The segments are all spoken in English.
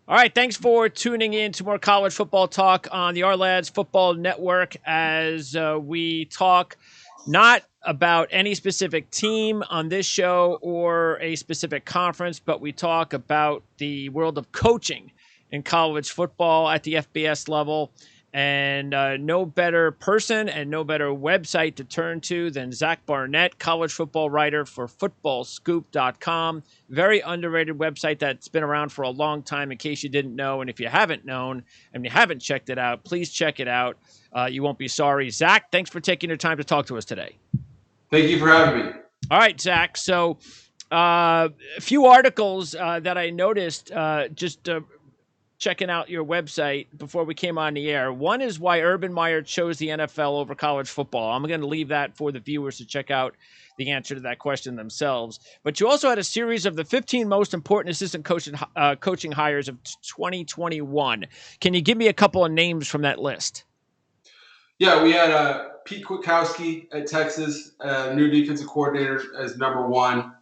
All right, thanks for tuning in to more college football talk on the Our Lads Football Network as we talk not about any specific team on this show or a specific conference, but we talk about the world of coaching in college football at the FBS level. And no better person and no better website to turn to than Zach Barnett, college football writer for footballscoop.com. Very underrated website that's been around for a long time, in case you didn't know. And if you haven't known and you haven't checked it out, please check it out. You won't be sorry. Zach, thanks for taking your time to talk to us today. Thank you for having me. All right, Zach. So a few articles that I noticed just checking out your website before we came on the air. One is why Urban Meyer chose the NFL over college football. I'm going to leave that for the viewers to check out the answer to that question themselves. But you also had a series of the 15 most important assistant coaching hires of 2021. Can you give me a couple of names from that list? Yeah, we had Pete Kwiatkowski at Texas, new defensive coordinator as number one.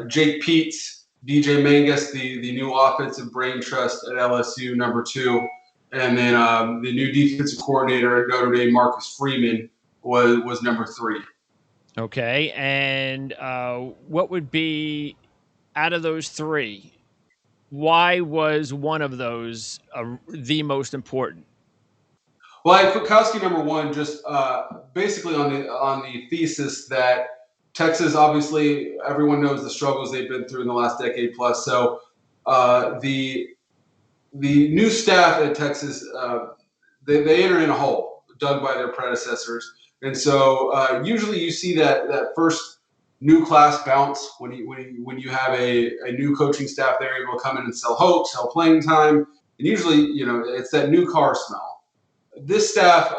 Jake Peets, DJ Mangus, the new offensive brain trust at LSU, number two. And then the new defensive coordinator at Notre Dame, Marcus Freeman, was number three. Okay, and what would be, out of those three, why was one of those the most important? Well, I put Kwiatkowski number one, just basically on the thesis that Texas, obviously, everyone knows the struggles they've been through in the last decade plus. So the new staff at Texas, they enter in a hole dug by their predecessors, and so usually you see that first new class bounce when you have a new coaching staff. They're able to come in and sell hope, sell playing time, and usually it's that new car smell. This staff,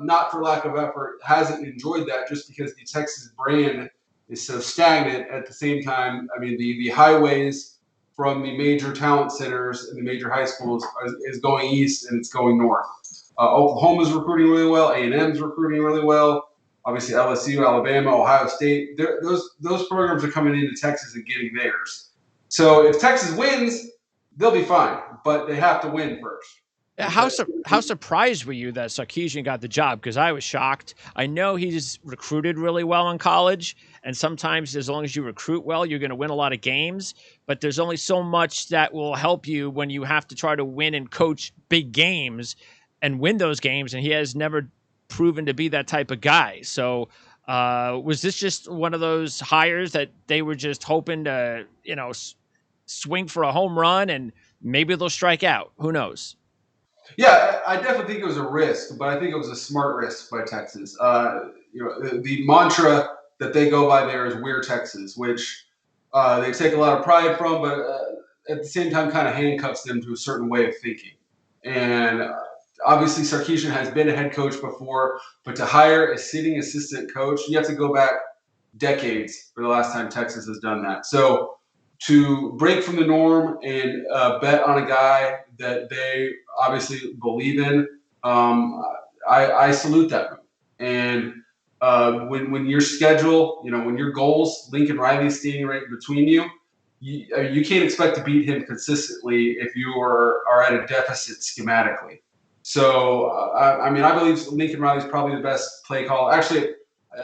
not for lack of effort, hasn't enjoyed that just because the Texas brand is so stagnant. At the same time, I mean, the highways from the major talent centers and the major high schools is going east and it's going north. Oklahoma's recruiting really well. A&M's recruiting really well. Obviously, LSU, Alabama, Ohio State. Those programs are coming into Texas and getting theirs. So if Texas wins, they'll be fine, but they have to win first. How surprised were you that Sarkeesian got the job? Because I was shocked. I know he's recruited really well in college, and sometimes as long as you recruit well, you're going to win a lot of games. But there's only so much that will help you when you have to try to win and coach big games and win those games, and he has never proven to be that type of guy. So was this just one of those hires that they were just hoping to, swing for a home run and maybe they'll strike out? Who knows? Yeah, I definitely think it was a risk, but I think it was a smart risk by Texas. The mantra that they go by there is "We're Texas," which they take a lot of pride from, but at the same time, kind of handcuffs them to a certain way of thinking. And obviously, Sarkeesian has been a head coach before, but to hire a sitting assistant coach, you have to go back decades for the last time Texas has done that. So to break from the norm and bet on a guy that they obviously believe in, I salute that move. And when your schedule, when your goals, Lincoln Riley's standing right between you, you can't expect to beat him consistently if you are at a deficit schematically. So, I believe Lincoln Riley's probably the best play caller. Actually,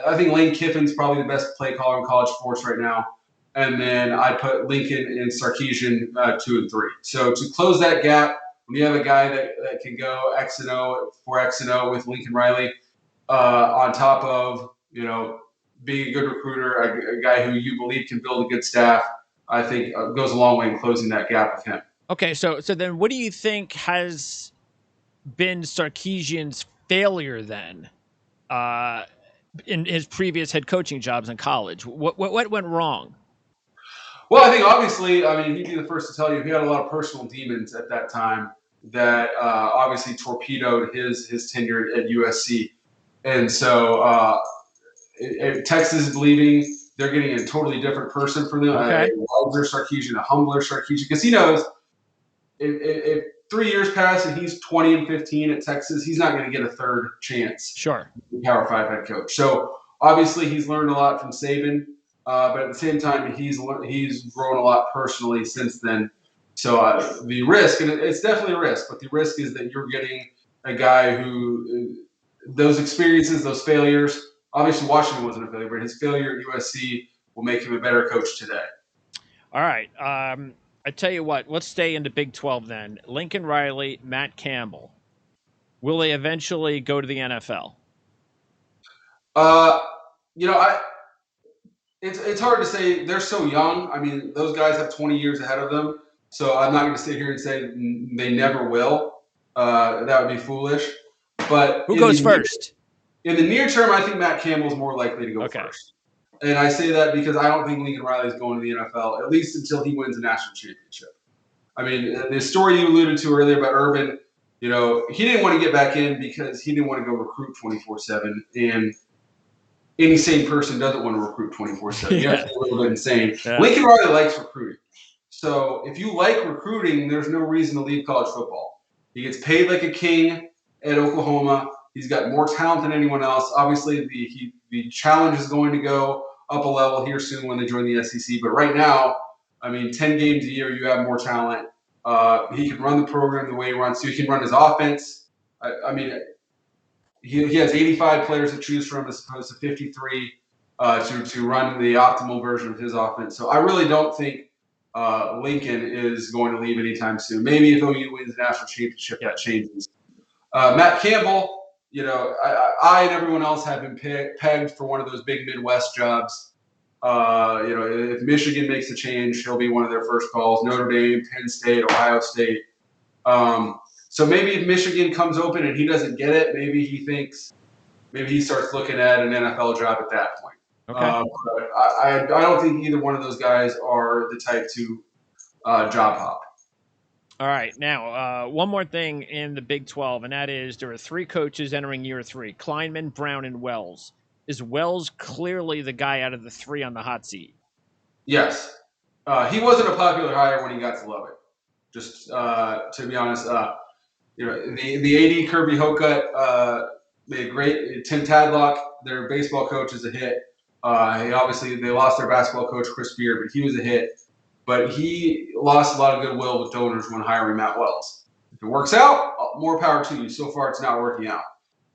I think Lane Kiffin's probably the best play caller in college sports right now. And then I put Lincoln and Sarkeesian 2 and 3. So to close that gap, when you have a guy that can go X and O for X and O with Lincoln Riley, on top of being a good recruiter, a guy who you believe can build a good staff, I think goes a long way in closing that gap with him. Okay, so then what do you think has been Sarkeesian's failure then in his previous head coaching jobs in college? What went wrong? Well, I think obviously, he'd be the first to tell you he had a lot of personal demons at that time that obviously torpedoed his tenure at USC. And so Texas is leaving. They're getting a totally different person for them. Okay. A wiser Sarkeesian, a humbler Sarkeesian, because he knows if 3 years pass and he's 20 and 15 at Texas, he's not going to get a third chance. Sure. Power 5 head coach. So obviously he's learned a lot from Saban. But at the same time, he's grown a lot personally since then. So the risk, and it's definitely a risk, but the risk is that you're getting a guy who those experiences, those failures. Obviously, Washington wasn't a failure, but his failure at USC will make him a better coach today. All right. I tell you what, let's stay in the Big 12 then. Lincoln Riley, Matt Campbell. Will they eventually go to the NFL? It's hard to say. They're so young. I mean, those guys have 20 years ahead of them. So I'm not going to sit here and say they never will. That would be foolish. But who goes first? In the near term, I think Matt Campbell's more likely to go first. And I say that because I don't think Lincoln Riley is going to the NFL, at least until he wins a national championship. I mean, the story you alluded to earlier about Urban, he didn't want to get back in because he didn't want to go recruit 24/7. And any sane person doesn't want to recruit 24/7. You have to be a little bit insane. Yeah. Lincoln Riley likes recruiting. So if you like recruiting, there's no reason to leave college football. He gets paid like a king at Oklahoma. He's got more talent than anyone else. Obviously, the challenge is going to go up a level here soon when they join the SEC. But right now, 10 games a year, you have more talent. He can run the program the way he runs. So he can run his offense. He has 85 players to choose from as opposed to 53 to run the optimal version of his offense. So I really don't think Lincoln is going to leave anytime soon. Maybe if OU wins the national championship, that changes. Matt Campbell, I and everyone else have been pegged for one of those big Midwest jobs. If Michigan makes a change, he'll be one of their first calls. Notre Dame, Penn State, Ohio State. So maybe if Michigan comes open and he doesn't get it, maybe he starts looking at an NFL job at that point. Okay. But I don't think either one of those guys are the type to job hop. All right. Now, one more thing in the Big 12, and that is there are 3 coaches entering year 3, Kleinman, Brown, and Wells. Is Wells clearly the guy out of the 3 on the hot seat? Yes. He wasn't a popular hire when he got to Lubbock. Just to be honest, the AD Kirby Hocutt made great. Tim Tadlock, their baseball coach, is a hit. They lost their basketball coach Chris Beard, but he was a hit. But he lost a lot of goodwill with donors when hiring Matt Wells. If it works out, more power to you. So far, it's not working out.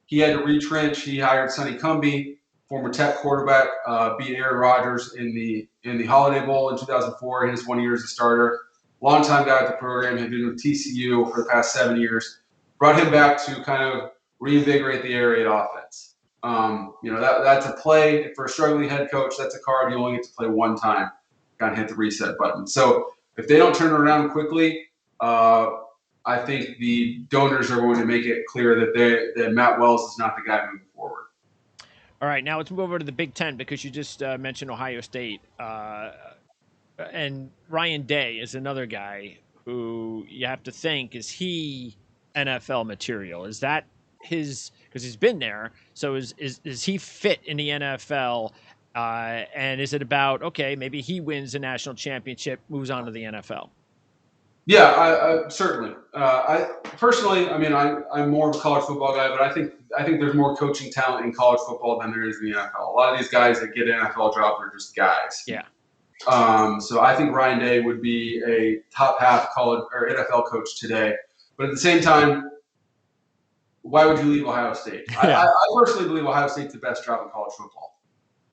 He had to retrench. He hired Sonny Cumbie, former Tech quarterback, beat Aaron Rodgers in the Holiday Bowl in 2004 in his 1 year as a starter. Longtime guy at the program, had been with TCU for the past 7 years. Brought him back to kind of reinvigorate the air raid offense. That's a play for a struggling head coach. That's a card you only get to play one time. Got to hit the reset button. So if they don't turn it around quickly, I think the donors are going to make it clear that Matt Wells is not the guy moving forward. All right, now let's move over to the Big Ten because you just mentioned Ohio State. And Ryan Day is another guy who you have to think, is he NFL material? Is that his – because he's been there. So is he fit in the NFL? And is it about, okay, maybe he wins a national championship, moves on to the NFL? Yeah, I certainly. I'm more of a college football guy, but I think there's more coaching talent in college football than there is in the NFL. A lot of these guys that get NFL jobs are just guys. Yeah. So I think Ryan Day would be a top half college or NFL coach today. But at the same time, why would you leave Ohio State? Yeah. I personally believe Ohio State's the best job in college football.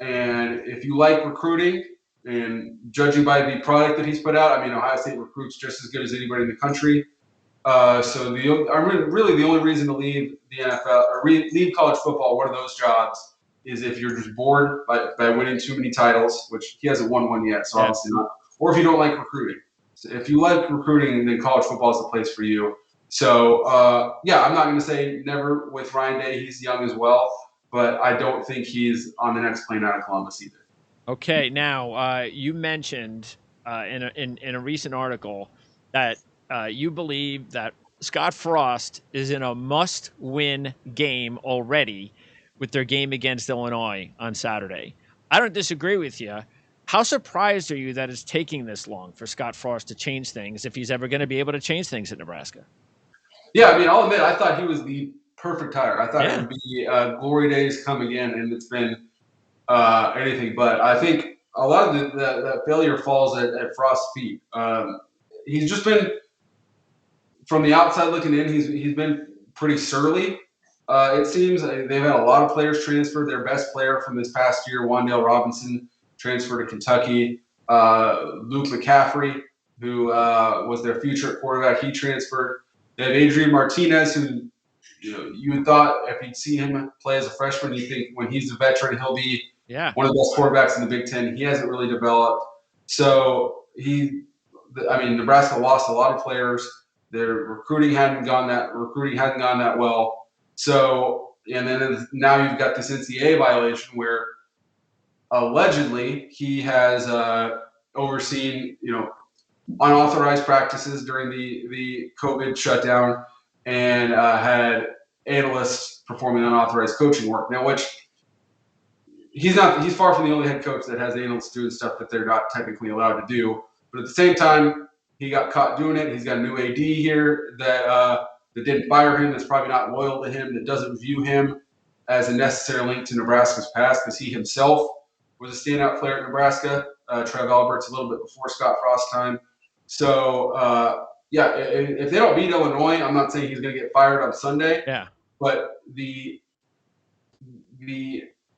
And if you like recruiting, and judging by the product that he's put out, Ohio State recruits just as good as anybody in the country. So really the only reason to leave the NFL or leave college football, one of those jobs, is if you're just bored by winning too many titles, which he hasn't won one yet, so obviously not. Or if you don't like recruiting. So if you like recruiting, then college football is the place for you. So, I'm not going to say never with Ryan Day. He's young as well, but I don't think he's on the next plane out of Columbus either. Okay, now you mentioned in a recent article that you believe that Scott Frost is in a must-win game already with their game against Illinois on Saturday. I don't disagree with you. How surprised are you that it's taking this long for Scott Frost to change things, if he's ever going to be able to change things at Nebraska? Yeah, I'll admit, I thought he was the perfect hire. I thought it would be glory days come again, and it's been anything but. I think a lot of the failure falls at Frost's feet. he's just been, from the outside looking in, he's been pretty surly. It seems they've had a lot of players transfer. Their best player from this past year, Wan'Dale Robinson, transferred to Kentucky. Luke McCaffrey, who was their future quarterback, he transferred. They have Adrian Martinez, who you thought if you'd see him play as a freshman, you think when he's a veteran, he'll be one of the best quarterbacks in the Big Ten. He hasn't really developed. So Nebraska lost a lot of players. Their recruiting hadn't gone that well. So, and then now you've got this NCAA violation where allegedly he has overseen, unauthorized practices during the COVID shutdown and had analysts performing unauthorized coaching work. Now, which he's far from the only head coach that has analysts doing stuff that they're not technically allowed to do. But at the same time, he got caught doing it. He's got a new AD here that didn't fire him, that's probably not loyal to him, that doesn't view him as a necessary link to Nebraska's past, because he himself was a standout player at Nebraska. Trev Albert's a little bit before Scott Frost's time. So, if they don't beat Illinois, I'm not saying he's going to get fired on Sunday. Yeah. But the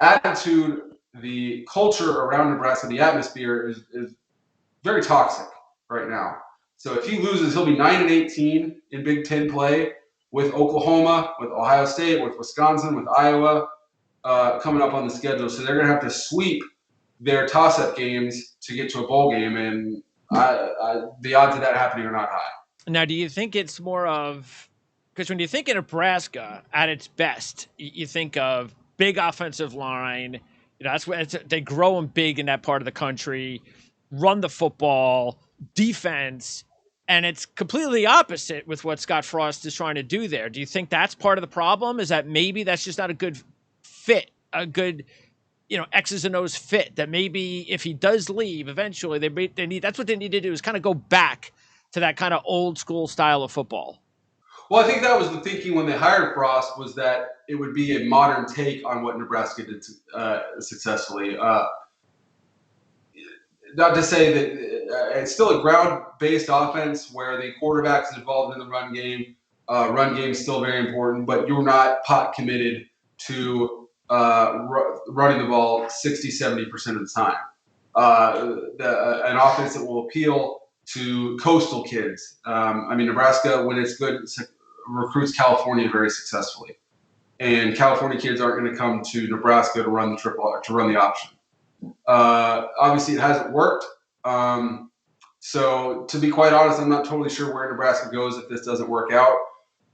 attitude, the culture around Nebraska, the atmosphere is very toxic right now. So if he loses, he'll be 9-18 in Big Ten play with Oklahoma, with Ohio State, with Wisconsin, with Iowa coming up on the schedule. So they're going to have to sweep their toss-up games to get to a bowl game, and the odds of that happening are not high. Now, do you think it's more of – because when you think of Nebraska at its best, you think of big offensive line. That's where they grow them big in that part of the country, run the football, defense, and it's completely opposite with what Scott Frost is trying to do there. Do you think that's part of the problem? Is that maybe that's just not a good fit, a good – X's and O's fit, that maybe if he does leave eventually, that's what they need to do, is kind of go back to that kind of old school style of football. Well, I think that was the thinking when they hired Frost, was that it would be a modern take on what Nebraska did successfully. Not to say that it's still a ground-based offense where the quarterback is involved in the run game. Run game is still very important, but you're not pot committed to running the ball 60-70% of the time. An offense that will appeal to coastal kids. Nebraska, when it's good, recruits California very successfully, and California kids aren't going to come to Nebraska to run the option. Obviously, it hasn't worked. So, to be quite honest, I'm not totally sure where Nebraska goes if this doesn't work out.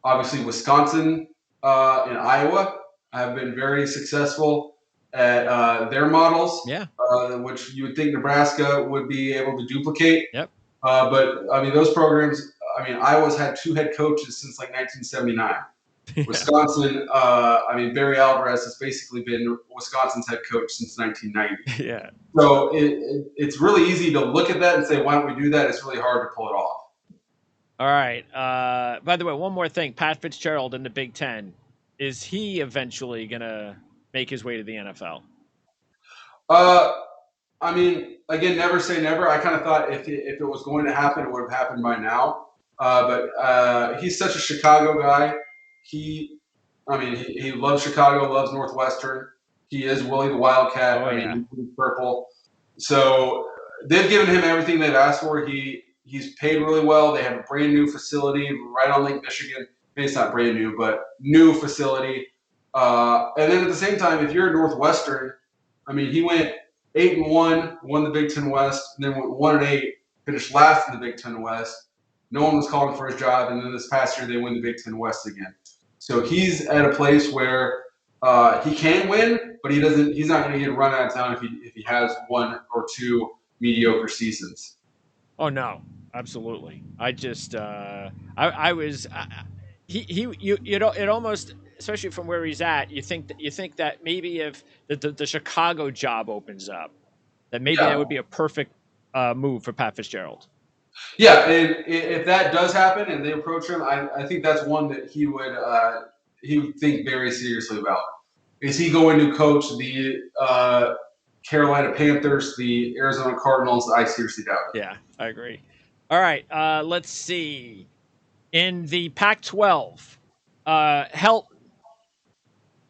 Obviously, Wisconsin and Iowa have been very successful at their models, which you would think Nebraska would be able to duplicate. Yep. But those programs. Iowa's had two head coaches since 1979. Yeah. Wisconsin. Barry Alvarez has basically been Wisconsin's head coach since 1990. Yeah. So it's really easy to look at that and say, why don't we do that? It's really hard to pull it off. All right. By the way, one more thing: Pat Fitzgerald in the Big Ten. Is he eventually going to make his way to the NFL? Again, never say never. I kind of thought if it was going to happen, it would have happened by now. But he's such a Chicago guy. He loves Chicago, loves Northwestern. He is Willie the Wildcat. He's purple. So they've given him everything they've asked for. He's paid really well. They have a brand new facility right on Lake Michigan. Maybe it's not brand new, but new facility. And then at the same time, if you're at Northwestern, he went 8-1, won the Big Ten West, and then went 1-8, finished last in the Big Ten West. No one was calling for his job, and then this past year they win the Big Ten West again. So he's at a place where he can win, but he's not going to get run out of town if he has one or two mediocre seasons. Oh no, absolutely. I just it almost, especially from where he's at, you think that maybe if the Chicago job opens up, that maybe that would be a perfect move for Pat Fitzgerald. Yeah, and if that does happen and they approach him, I think that's one that he would think very seriously about. Is he going to coach the Carolina Panthers, the Arizona Cardinals? I seriously doubt it. Yeah, I agree. All right. Let's see. In the Pac-12, Helton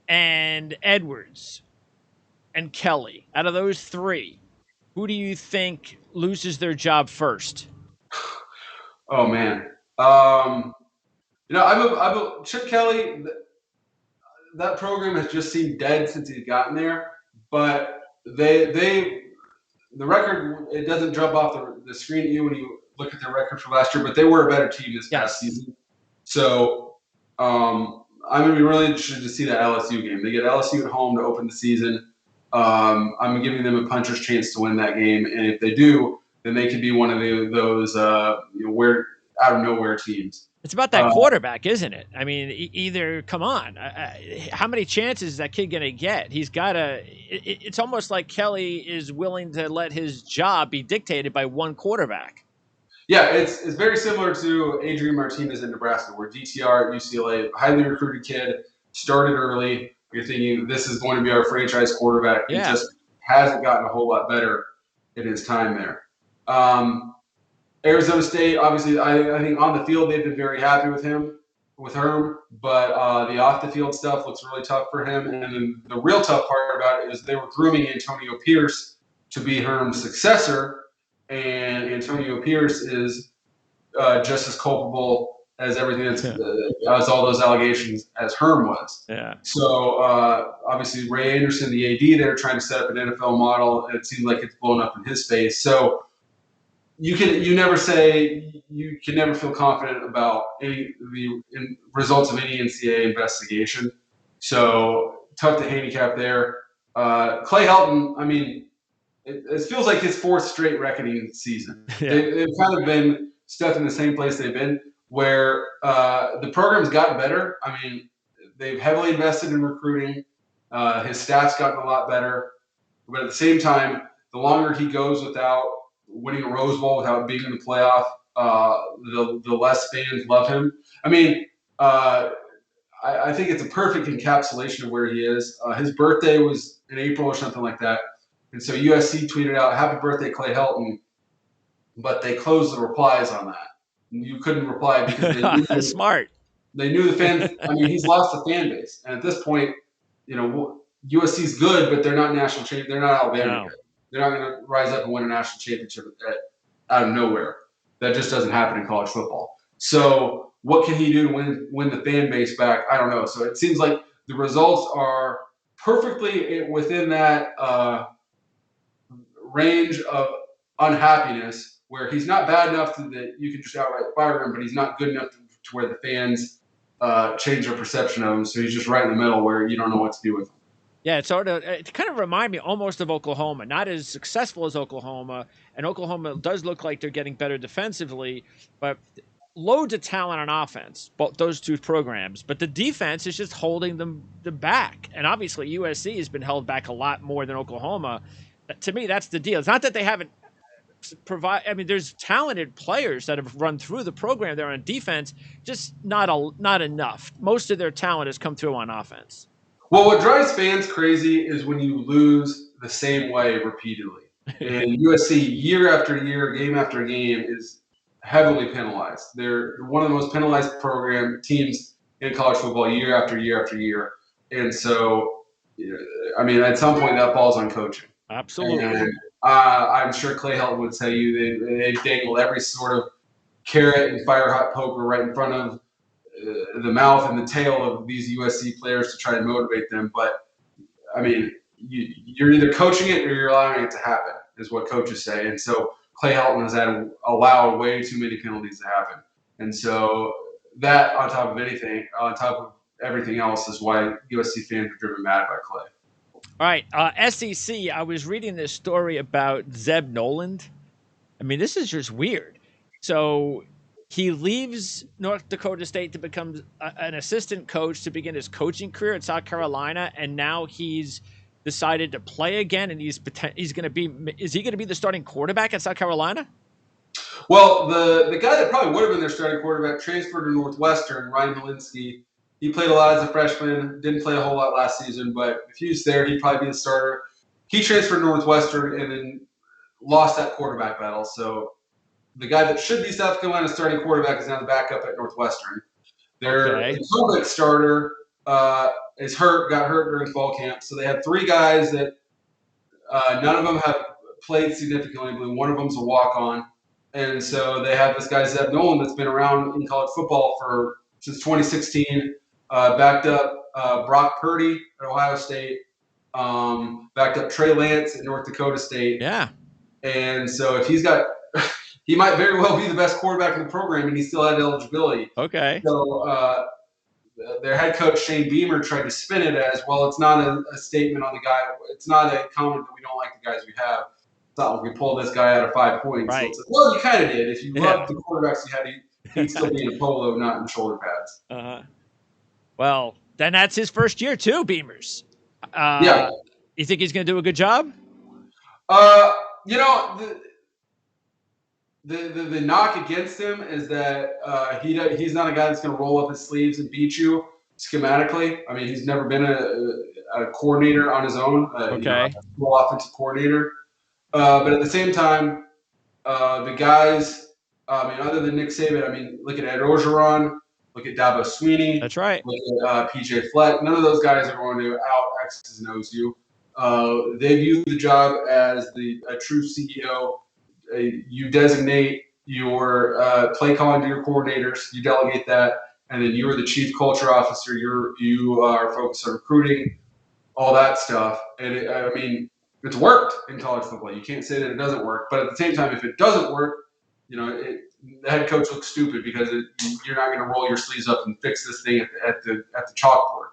and Edwards and Kelly. Out of those three, who do you think loses their job first? Oh man, Chip Kelly. That program has just seemed dead since he's gotten there. But the record, it doesn't jump off the screen at you when you look at their record for last year. But they were a better team this past season. So I'm going to be really interested to see that LSU game. They get LSU at home to open the season. I'm giving them a puncher's chance to win that game, and if they do, then they could be one of those where out of nowhere teams. It's about that quarterback, isn't it? I mean, either come on, how many chances is that kid going to get? He's got to. It's almost like Kelly is willing to let his job be dictated by one quarterback. Yeah, it's very similar to Adrian Martinez in Nebraska, where DTR at UCLA, highly recruited kid, started early. You're thinking this is going to be our franchise quarterback. Yeah. He just hasn't gotten a whole lot better in his time there. Arizona State, obviously, I think on the field they've been very happy with Herm, but the off the field stuff looks really tough for him. And then the real tough part about it is they were grooming Antonio Pierce to be Herm's successor, and Antonio Pierce is just as culpable as everything as all those allegations as Herm was. Yeah. So obviously Ray Anderson, the AD, they're trying to set up an NFL model, and it seems like it's blown up in his face. So you can never feel confident about the results of any NCAA investigation. So tough to handicap there. Clay Helton, I mean, it feels like his fourth straight reckoning season. Yeah. They've kind of been stuck in the same place they've been, where the program's gotten better. I mean, they've heavily invested in recruiting. His staff's gotten a lot better. But at the same time, the longer he goes without winning a Rose Bowl, without being in the playoff, the less fans love him. I mean, I think it's a perfect encapsulation of where he is. His birthday was in April or something like that. And so USC tweeted out, "Happy birthday, Clay Helton," but they closed the replies on that. You couldn't reply because they knew smart. They knew the fans. I mean, he's lost the fan base, and at this point, USC's good, but they're not national champion. They're not Alabama. No. They're not going to rise up and win a national championship out of nowhere. That just doesn't happen in college football. So what can he do to win the fan base back? I don't know. So it seems like the results are perfectly within that range of unhappiness, where he's not bad enough that you can just outright fire him, but he's not good enough to where the fans change their perception of him. So he's just right in the middle where you don't know what to do with him. Yeah, it kind of remind me almost of Oklahoma. Not as successful as Oklahoma, and Oklahoma does look like they're getting better defensively, but loads of talent on offense, both those two programs. But the defense is just holding them back. And obviously USC has been held back a lot more than Oklahoma. To me, that's the deal. It's not that they haven't there's talented players that have run through the program there on defense, just not enough. Most of their talent has come through on offense. Well, what drives fans crazy is when you lose the same way repeatedly. And USC, year after year, game after game, is heavily penalized. They're one of the most penalized teams in college football year after year after year. And so, I mean, at some point that falls on coaching. Absolutely. And I'm sure Clay Helton would tell you they've dangled every sort of carrot and fire hot poker right in front of the mouth and the tail of these USC players to try to motivate them. But, I mean, you're either coaching it or you're allowing it to happen, is what coaches say. And so Clay Helton has allowed way too many penalties to happen. And so that, on top of everything else, is why USC fans are driven mad by Clay. All right, SEC, I was reading this story about Zeb Noland. I mean, this is just weird. So he leaves North Dakota State to become an assistant coach to begin his coaching career at South Carolina, and now he's decided to play again, and he's going to be – is he going to be the starting quarterback at South Carolina? Well, the guy that probably would have been their starting quarterback transferred to Northwestern, Ryan Helinski. He played a lot as a freshman, didn't play a whole lot last season, but if he was there, he'd probably be the starter. He transferred to Northwestern and then lost that quarterback battle. So the guy that should be South Carolina's starting quarterback is now the backup at Northwestern. Their Okay. incumbent starter is got hurt during fall camp. So they have three guys that none of them have played significantly. But one of them's a walk-on. And so they have this guy, Zeb Noland, that's been around in college football since 2016, backed up Brock Purdy at Ohio State, backed up Trey Lance at North Dakota State. Yeah. And so if he's got – he might very well be the best quarterback in the program, and he still had eligibility. Okay. So their head coach, Shane Beamer, tried to spin it as, well, it's not a statement on the guy. It's not a comment that we don't like the guys we have. It's not like we pulled this guy out of 5 points. Right. So it's like, well, you kind of did. If you loved the quarterbacks you had, he'd still be in a polo, not in shoulder pads. Uh-huh. Well, then that's his first year too, Beamers. Yeah. You think he's going to do a good job? You know, the knock against him is that he's not a guy that's going to roll up his sleeves and beat you schematically. I mean, he's never been a coordinator on his own. Okay. A offensive coordinator. But at the same time, the guys, other than Nick Saban, look at Ed Orgeron, look at Dabo Sweeney. That's right. Look at PJ Fleck. None of those guys are going to out X's and O's you. They view the job as a true CEO. You designate your play calling to your coordinators. You delegate that, and then you are the chief culture officer. You are focused on recruiting, all that stuff. And it's worked in college football. You can't say that it doesn't work. But at the same time, if it doesn't work, the head coach looks stupid because you're not going to roll your sleeves up and fix this thing at the chalkboard.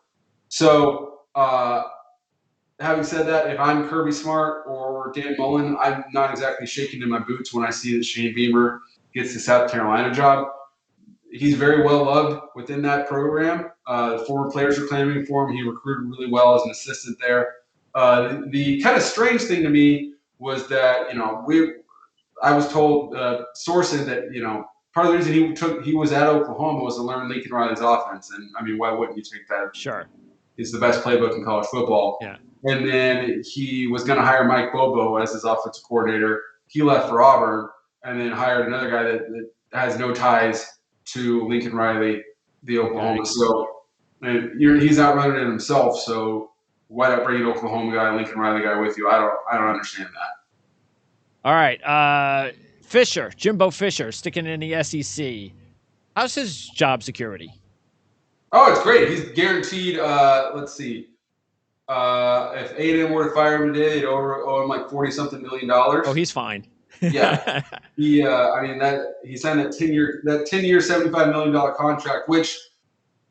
So, having said that, if I'm Kirby Smart or Dan Mullen, I'm not exactly shaking in my boots when I see that Shane Beamer gets the South Carolina job. He's very well loved within that program. Former players are clamoring for him. He recruited really well as an assistant there. The kind of strange thing to me was that, I was told, sourcing that, part of the reason he was at Oklahoma was to learn Lincoln Riley's offense. And, why wouldn't you take that? Sure. It's the best playbook in college football. Yeah. And then he was going to hire Mike Bobo as his offensive coordinator. He left for Auburn and then hired another guy that has no ties to Lincoln Riley, the Oklahoma. Okay. So he's not running it himself. So why not bring an Oklahoma guy, Lincoln Riley guy with you? I don't understand that. All right. Fisher, Jimbo Fisher, sticking in the SEC. How's his job security? Oh, it's great. He's guaranteed. Let's see. If A&M were to fire him today, they'd owe him like $40-something million. Oh, he's fine. Yeah. He signed that 10-year, $75 million contract, which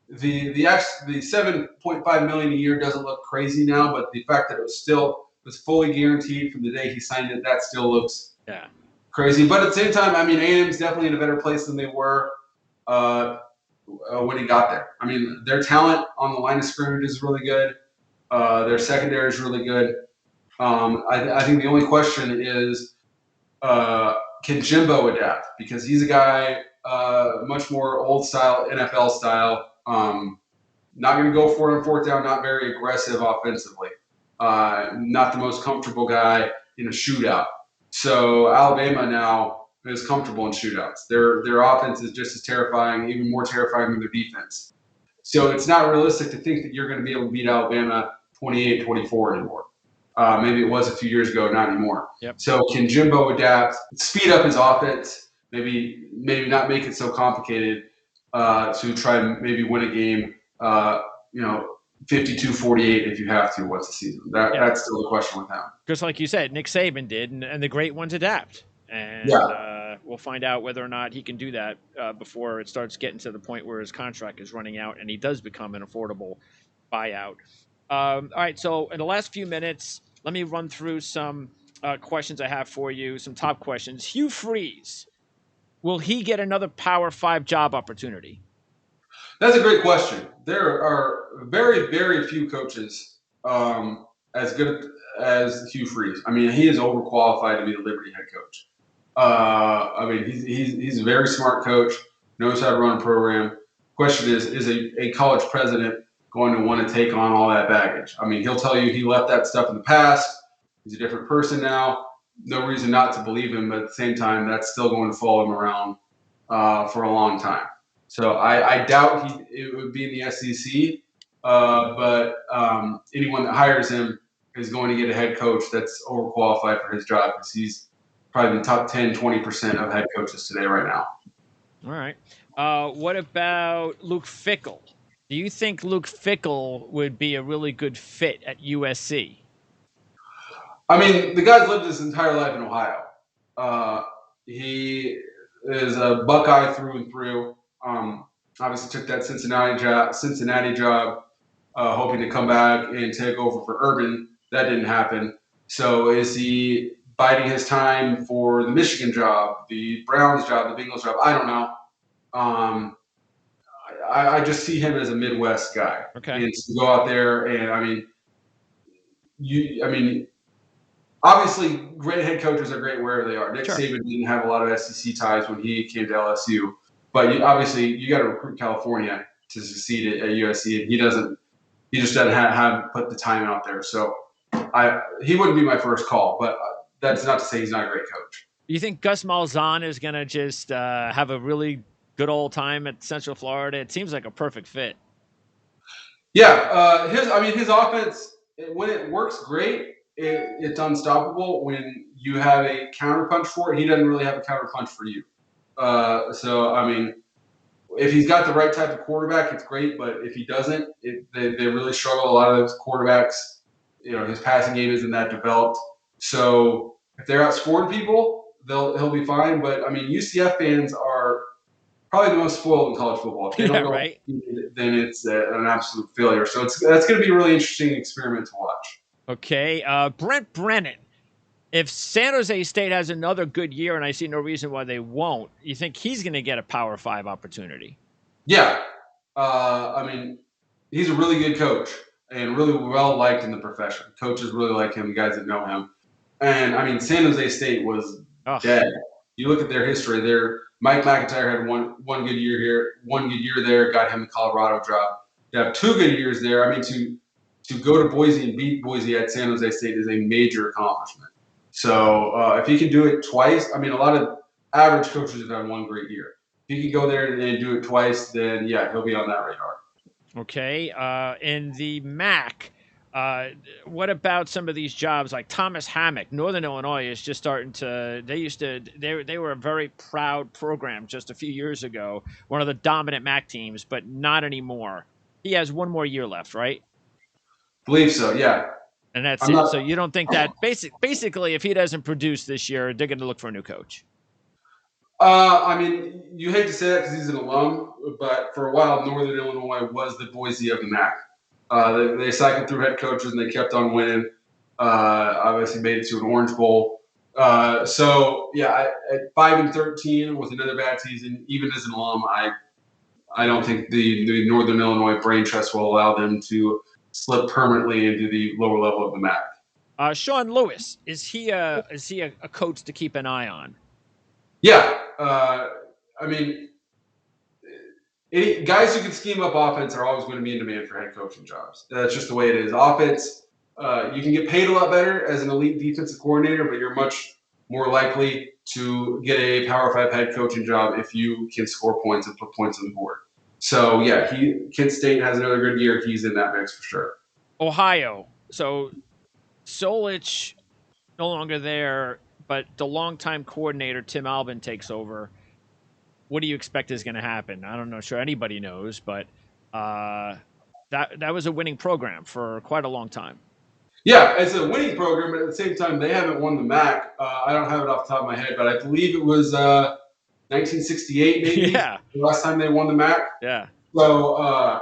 the $7.5 million a year doesn't look crazy now, but the fact that it was fully guaranteed from the day he signed it, that still looks crazy. But at the same time, A&M's definitely in a better place than they were when he got there. Their talent on the line of scrimmage is really good. Their secondary is really good. I think the only question is, can Jimbo adapt? Because he's a guy much more old style, NFL style. Not going to go for it on fourth down, not very aggressive offensively. Not the most comfortable guy in a shootout. So Alabama now is comfortable in shootouts. Their offense is just as terrifying, even more terrifying than their defense. So it's not realistic to think that you're going to be able to beat Alabama 28-24 anymore. Maybe it was a few years ago, not anymore. Yep. So can Jimbo adapt, speed up his offense, maybe not make it so complicated to try and maybe win a game, 52-48 if you have to once a season. That's still the question with him. Just like you said, Nick Saban did, and the great ones adapt. And we'll find out whether or not he can do that before it starts getting to the point where his contract is running out and he does become an affordable buyout. All right, so in the last few minutes, let me run through some questions I have for you, some top questions. Hugh Freeze, will he get another Power 5 job opportunity? That's a great question. There are very, very few coaches as good as Hugh Freeze. He is overqualified to be the Liberty head coach. He's a very smart coach, knows how to run a program. Question is a college president going to want to take on all that baggage? He'll tell you he left that stuff in the past. He's a different person now. no reason not to believe him. But at the same time, that's still going to follow him around for a long time. So I doubt it would be in the SEC. But anyone that hires him is going to get a head coach that's overqualified for his job because he's probably the top 10, 20% of head coaches today right now. All right. What about Luke Fickle? Do you think Luke Fickle would be a really good fit at USC? I mean, the guy's lived his entire life in Ohio. He is a Buckeye through and through. Obviously took that Cincinnati job, hoping to come back and take over for Urban. That didn't happen. So is he biding his time for the Michigan job, the Browns job, the Bengals job? I don't know. I just see him as a Midwest guy. Okay. And to go out there and obviously great head coaches are great wherever they are. Nick Saban didn't have a lot of SEC ties when he came to LSU, but you got to recruit California to succeed at USC, and he just doesn't have put the time out there. So he wouldn't be my first call, but that's not to say he's not a great coach. You think Gus Malzahn is going to just have a really good old time at Central Florida? It seems like a perfect fit. Yeah, his offense, when it works great, it's unstoppable. When you have a counterpunch for it, he doesn't really have a counterpunch for you. So I mean, if he's got the right type of quarterback, it's great. But if he doesn't, they really struggle. A lot of those quarterbacks, his passing game isn't that developed. So if they're outscoring people, he'll be fine. But I mean, UCF fans are probably the most spoiled in college football. If they don't go, right. Then it's an absolute failure. So that's going to be a really interesting experiment to watch. Okay, Brent Brennan. If San Jose State has another good year, and I see no reason why they won't, you think he's going to get a Power 5 opportunity? Yeah. I mean, he's a really good coach and really well liked in the profession. Coaches really like him, the guys that know him. And, I mean, San Jose State was dead. You look at their history there. Mike McIntyre had one good year here, one good year there, got him the Colorado job. You have 2 good years there. I mean, to go to Boise and beat Boise at San Jose State is a major accomplishment. So if he can do it twice, I mean, a lot of average coaches have had one great year. If he can go there and do it twice, then, yeah, he'll be on that radar. Okay. In the MAC, what about some of these jobs like Thomas Hammock? Northern Illinois is just starting to – they were a very proud program just a few years ago, one of the dominant MAC teams, but not anymore. He has one more year left, right? Believe so, yeah. And that's it. So you don't think that basically if he doesn't produce this year, they're going to look for a new coach? I mean, you hate to say that because he's an alum, but for a while, Northern Illinois was the Boise of the MAC. They cycled through head coaches and they kept on winning. Obviously, made it to an Orange Bowl. So yeah, at 5-13 with another bad season, even as an alum, I don't think the Northern Illinois brain trust will allow them to slip permanently into the lower level of the MAC. Sean Lewis, is he a coach to keep an eye on? Yeah, I mean, guys who can scheme up offense are always going to be in demand for head coaching jobs. That's just the way it is. Offense, you can get paid a lot better as an elite defensive coordinator, but you're much more likely to get a Power 5 head coaching job if you can score points and put points on the board. So, yeah, Kent State has another good year. He's in that mix for sure. Ohio. So, Solich no longer there, but the longtime coordinator, Tim Albin, takes over. What do you expect is going to happen? I don't know. Sure, anybody knows, but that was a winning program for quite a long time. Yeah, it's a winning program, but at the same time, they haven't won the MAC. I don't have it off the top of my head, but I believe it was 1968 maybe. Yeah. The last time they won the MAC. Yeah. So,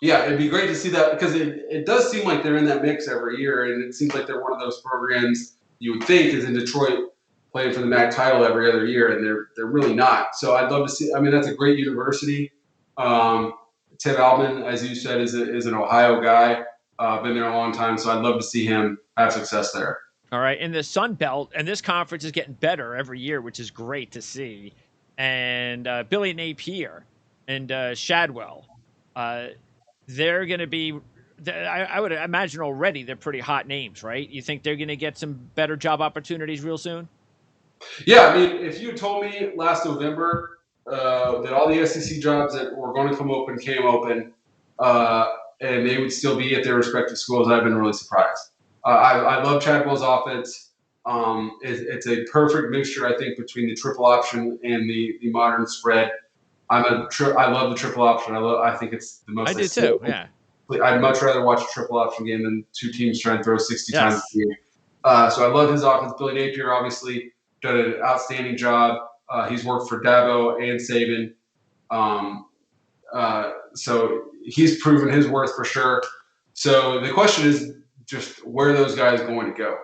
yeah, it'd be great to see that because it does seem like they're in that mix every year, and it seems like they're one of those programs you would think is in Detroit playing for the MAC title every other year, and they're really not. So I'd love to see. I mean, that's a great university. Tim Albin, as you said, is an Ohio guy. Been there a long time, so I'd love to see him have success there. All right, in the Sun Belt, and this conference is getting better every year, which is great to see. And Billy Napier and Shadwell, they're going to be I would imagine already they're pretty hot names, right? You think they're going to get some better job opportunities real soon? Yeah, I mean, if you had told me last November that all the SEC jobs that were going to come open came open, and they would still be at their respective schools, I've been really surprised. I love Chadwell's offense. It's a perfect mixture, I think, between the triple option and the modern spread. I love the triple option. I think it's the most. I do too. Yeah. I'd much rather watch a triple option game than two teams trying to throw 60 times a game. So I love his offense. Billy Napier obviously done an outstanding job. He's worked for Dabo and Saban. So he's proven his worth for sure. So the question is just where are those guys going to go?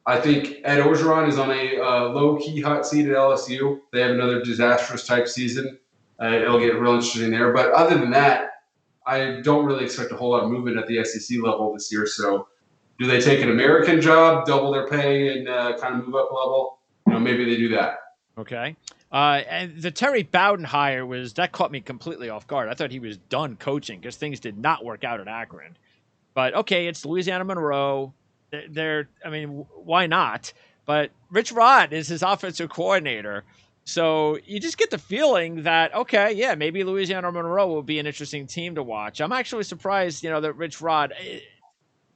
I think Ed Orgeron is on a low-key hot seat at LSU. They have another disastrous type season. It'll get real interesting there. But other than that, I don't really expect a whole lot of movement at the SEC level this year. So do they take an American job, double their pay, and kind of move up a level? Maybe they do that. Okay. And the Terry Bowden hire that caught me completely off guard. I thought he was done coaching because things did not work out at Akron. But okay, it's Louisiana Monroe. Why not? But Rich Rod is his offensive coordinator. So you just get the feeling that, okay, yeah, maybe Louisiana Monroe will be an interesting team to watch. I'm actually surprised, that Rich Rod.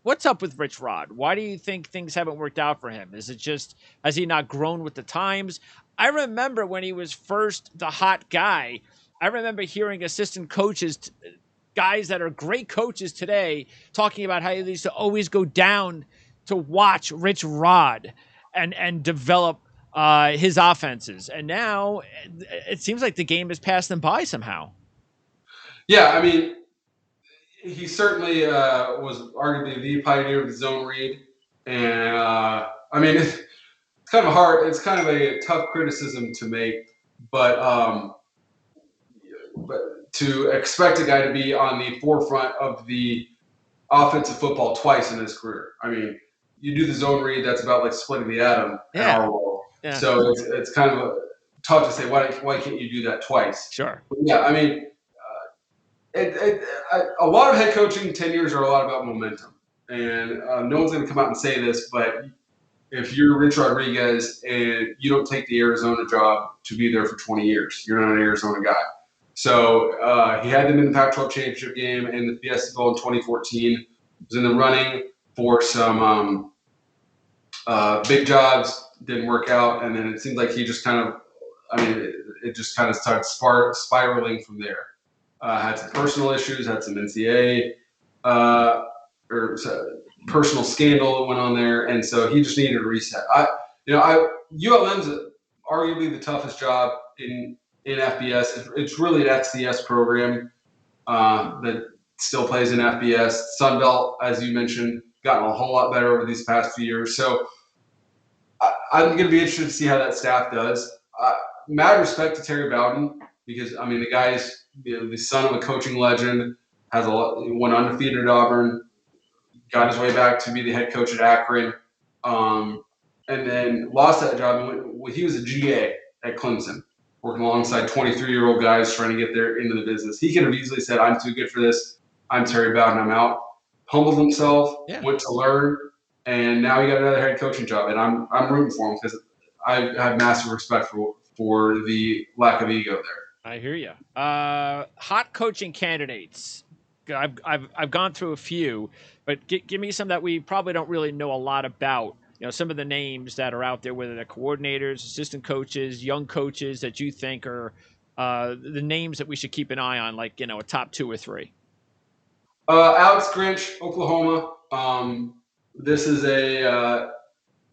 What's up with Rich Rod? Why do you think things haven't worked out for him? Is it just, has he not grown with the times? I remember when he was first the hot guy, I remember hearing assistant coaches, guys that are great coaches today, talking about how he used to always go down to watch Rich Rod and develop his offenses. And now it seems like the game has passed them by somehow. Yeah, I mean, he certainly was arguably the pioneer of the zone read. And, it's kind of it's kind of a tough criticism to make, but to expect a guy to be on the forefront of the offensive football twice in his career. I mean, you do the zone read, that's about like splitting the atom in our world. Yeah. So it's kind of tough to say, why can't you do that twice? Sure. But yeah, I mean, a lot of head coaching tenures are a lot about momentum. And no one's going to come out and say this, but if you're Rich Rodriguez and you don't take the Arizona job to be there for 20 years, you're not an Arizona guy. So he had them in the Pac-12 championship game and the Fiesta Bowl in 2014. Was in the running for some big jobs, didn't work out, and then it seemed like he just kind of, it just kind of started spiraling from there. Had some personal issues, had some NCAA or personal scandal that went on there, and so he just needed a reset. ULM's arguably the toughest job in FBS. It's really an FCS program that still plays in FBS. Sunbelt, as you mentioned, gotten a whole lot better over these past few years. So I'm going to be interested to see how that staff does. Mad respect to Terry Bowden because, the guy's the son of a coaching legend, went undefeated at Auburn, got his way back to be the head coach at Akron, and then lost that job. He was a GA at Clemson, working alongside 23-year-old guys trying to get there into the business. He could have easily said, I'm too good for this. I'm Terry Bowden. I'm out. Humbled himself, went to learn, and now he got another head coaching job. And I'm rooting for him because I have massive respect for the lack of ego there. I hear you. Hot coaching candidates. I've gone through a few, but give me some that we probably don't really know a lot about. Some of the names that are out there, whether they're coordinators, assistant coaches, young coaches that you think are the names that we should keep an eye on, like, a top 2 or 3. Alex Grinch, Oklahoma. This is a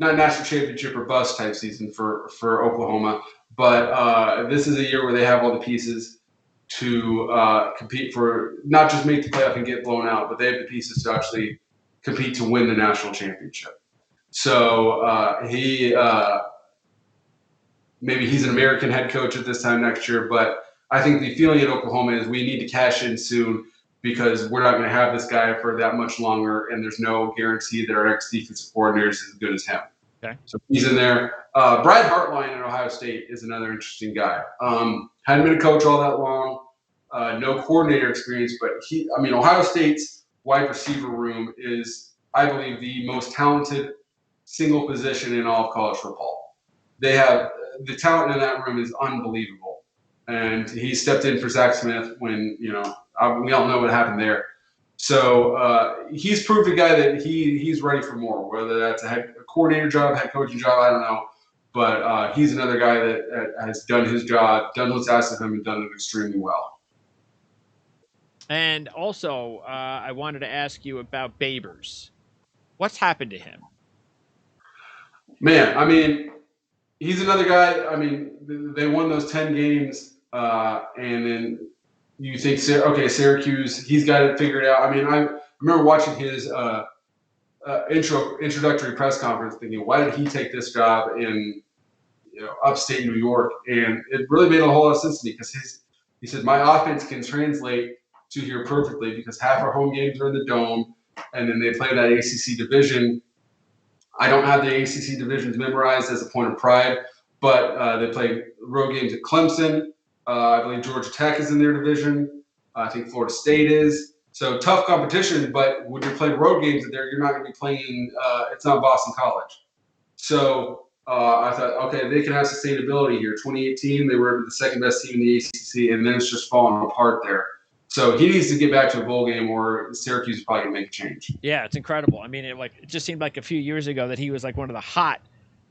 not national championship or bust type season for Oklahoma, but this is a year where they have all the pieces to compete for, not just make the playoff and get blown out, but they have the pieces to actually compete to win the national championship. So maybe he's an American head coach at this time next year, but I think the feeling at Oklahoma is we need to cash in soon because we're not going to have this guy for that much longer, and there's no guarantee that our ex-defensive coordinator is as good as him. Okay. So he's in there. Brad Hartline at Ohio State is another interesting guy. Hadn't been a coach all that long. no coordinator experience, but Ohio State's wide receiver room is, I believe, the most talented single position in all of college football. They have the talent in that room is unbelievable, and he stepped in for Zach Smith when we all know what happened there. So he's proved a guy that he's ready for more. Whether that's a coordinator job, head coaching job, I don't know. But he's another guy that has done his job, done what's asked of him, and done it extremely well. And also, I wanted to ask you about Babers. What's happened to him? Man, he's another guy. They won those 10 games, and then you think, okay, Syracuse, he's got it figured out. I remember watching his introductory press conference thinking, why did he take this job in upstate New York? And it really made a whole lot of sense to me because he said, my offense can translate to here perfectly because half our home games are in the Dome, and then they play that ACC division. I don't have the ACC divisions memorized as a point of pride, but they play road games at Clemson. I believe Georgia Tech is in their division. I think Florida State is. So tough competition, but when you're playing road games there, you're not going to be playing it's not Boston College. So I thought, okay, they can have sustainability here. 2018, they were the second best team in the ACC, and then it's just falling apart there. So he needs to get back to a bowl game, or Syracuse is probably going to make a change. Yeah, it's incredible. It just seemed like a few years ago that he was like one of the hot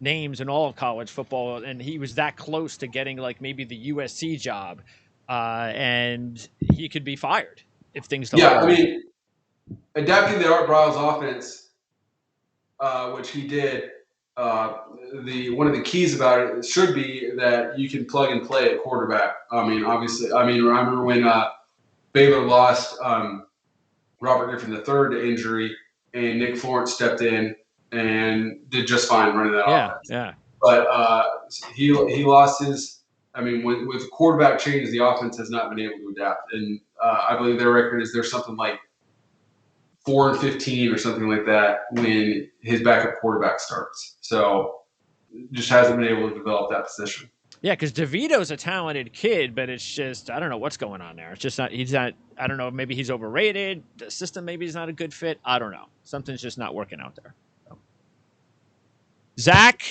names in all of college football, and he was that close to getting like maybe the USC job, and he could be fired if things don't work. Adapting the Art Briles offense, which he did, one of the keys about it should be that you can plug and play at quarterback. Obviously, I remember when Baylor lost Robert Griffin III to injury, and Nick Florence stepped in and did just fine running that offense. Yeah. But he lost his. With quarterback changes, the offense has not been able to adapt, and I believe their record is there's something like 4-15 or something like that when his backup quarterback starts. So just hasn't been able to develop that position. Yeah, because DeVito's a talented kid, but it's just, I don't know what's going on there. It's just he's not, I don't know, maybe he's overrated. The system maybe is not a good fit. I don't know. Something's just not working out there. So. Zach,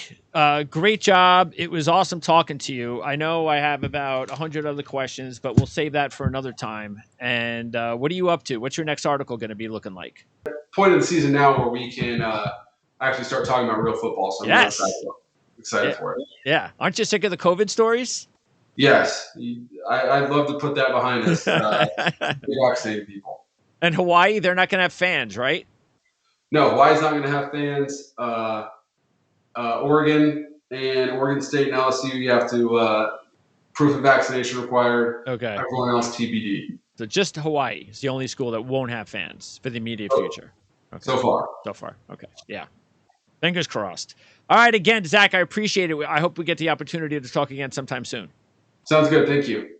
great job. It was awesome talking to you. I know I have about 100 other questions, but we'll save that for another time. And what are you up to? What's your next article going to be looking like? Point of the season now where we can actually start talking about real football. So I'm excited for it. Yeah. Aren't you sick of the COVID stories? Yes. I'd love to put that behind us. Big vaccinated people. And Hawaii, they're not going to have fans, right? No, Hawaii's not going to have fans. Oregon and Oregon State and LSU, you have to proof of vaccination required. Okay. Everyone else TBD. So just Hawaii is the only school that won't have fans for the immediate future. Okay. So far. Okay. Yeah. Fingers crossed. All right. Again, Zach, I appreciate it. I hope we get the opportunity to talk again sometime soon. Sounds good. Thank you.